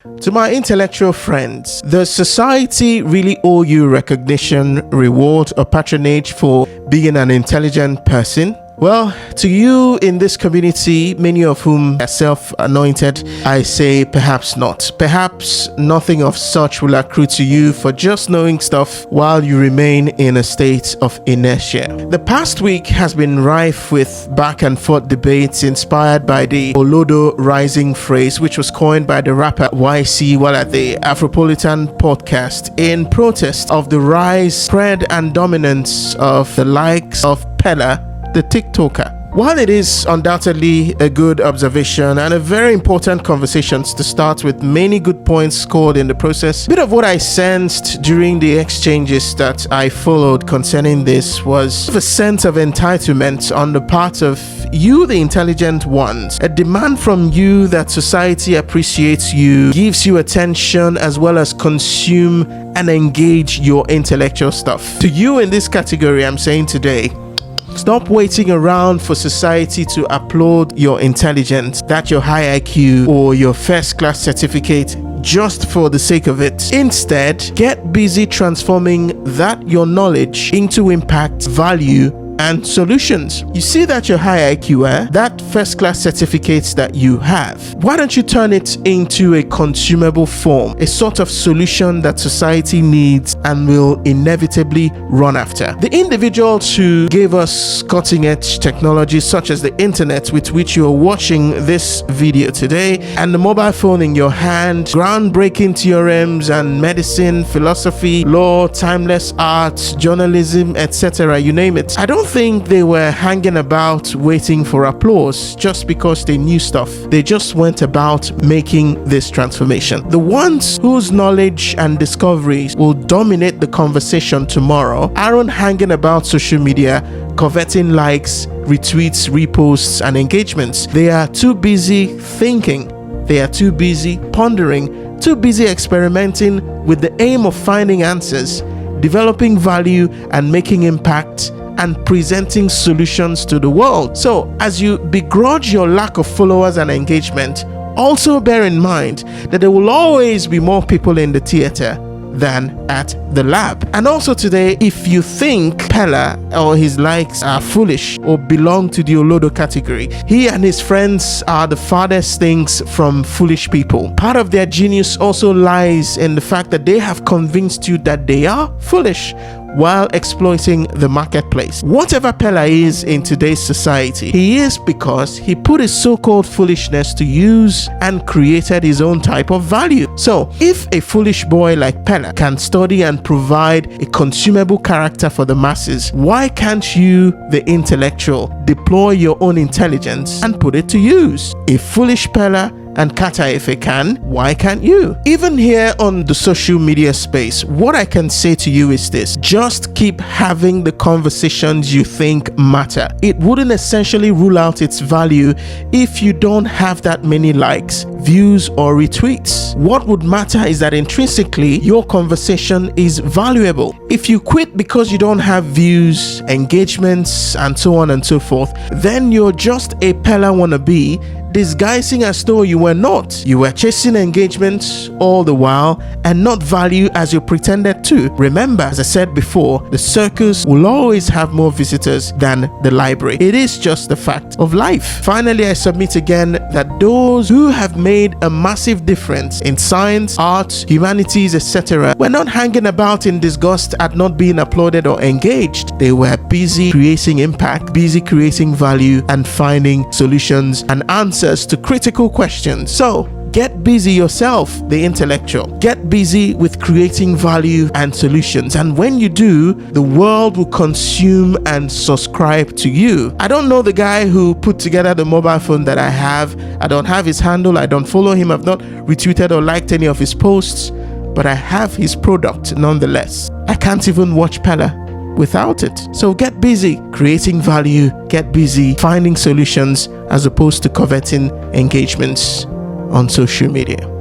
To my intellectual friends, does society really owe you recognition, reward, or patronage for being an intelligent person? Well, to you in this community, many of whom are self-anointed, I say perhaps not. Perhaps nothing of such will accrue to you for just knowing stuff while you remain in a state of inertia. The past week has been rife with back and forth debates inspired by the Olodo rising phrase, which was coined by the rapper YC while at the Afropolitan podcast in protest of the rise, spread, and dominance of the likes of Peller, the TikToker. While it is undoubtedly a good observation and a very important conversation to start with many good points scored in the process, a bit of what I sensed during the exchanges that I followed concerning this was a sense of entitlement on the part of you, the intelligent ones, a demand from you that society appreciates you, gives you attention, as well as consume and engage your intellectual stuff. To you in this category, I'm saying today, stop waiting around for society to applaud your intelligence, that your high IQ or your first class certificate just for the sake of it. Instead, get busy transforming that your knowledge into impact, value, and solutions. You see that your high IQ, that first class certificates that you have, why don't you turn it into a consumable form, a sort of solution that society needs and will inevitably run after? The individuals who gave us cutting edge technology such as the internet with which you are watching this video today, and the mobile phone in your hand, groundbreaking theorems and medicine, philosophy, law, timeless art, journalism, etc., you name it. I don't think they were hanging about waiting for applause just because they knew stuff. They just went about making this transformation. The ones whose knowledge and discoveries will dominate the conversation tomorrow aren't hanging about social media coveting likes, retweets, reposts, and engagements. They are too busy thinking. They are too busy pondering, too busy experimenting with the aim of finding answers, developing value, and making impact, and presenting solutions to the world. So, as you begrudge your lack of followers and engagement, also bear in mind that there will always be more people in the theater than at the lab. And also today, if you think Peller or his likes are foolish or belong to the Olodo category, he and his friends are the farthest things from foolish people. Part of their genius also lies in the fact that they have convinced you that they are foolish while exploiting the marketplace. Whatever Peller is in today's society, he is because he put his so-called foolishness to use and created his own type of value. So, if a foolish boy like Peller can study and provide a consumable character for the masses, why can't you, the intellectual, deploy your own intelligence and put it to use? A foolish Peller and Kata if it can, why can't you? Even here on the social media space, what I can say to you is this: just keep having the conversations you think matter. It wouldn't essentially rule out its value if you don't have that many likes, views, or retweets. What would matter is that intrinsically your conversation is valuable. If you quit because you don't have views, engagements, and so on and so forth, then you're just a Peller wannabe, disguising as though you were not. You were chasing engagement all the while and not value as you pretended to. Remember, as I said before, the circus will always have more visitors than the library. It is just the fact of life. Finally, I submit again that those who have made a massive difference in science, art, humanities, etc. were not hanging about in disgust at not being applauded or engaged. They were busy creating impact, busy creating value, and finding solutions and answers to critical questions. So, get busy yourself, the intellectual. Get busy with creating value and solutions. And when you do, the world will consume and subscribe to you. I don't know the guy who put together the mobile phone that I have. I don't have his handle. I don't follow him. I've not retweeted or liked any of his posts. But I have his product nonetheless. I can't even watch Peller without it. So get busy creating value, get busy finding solutions as opposed to coveting engagements on social media.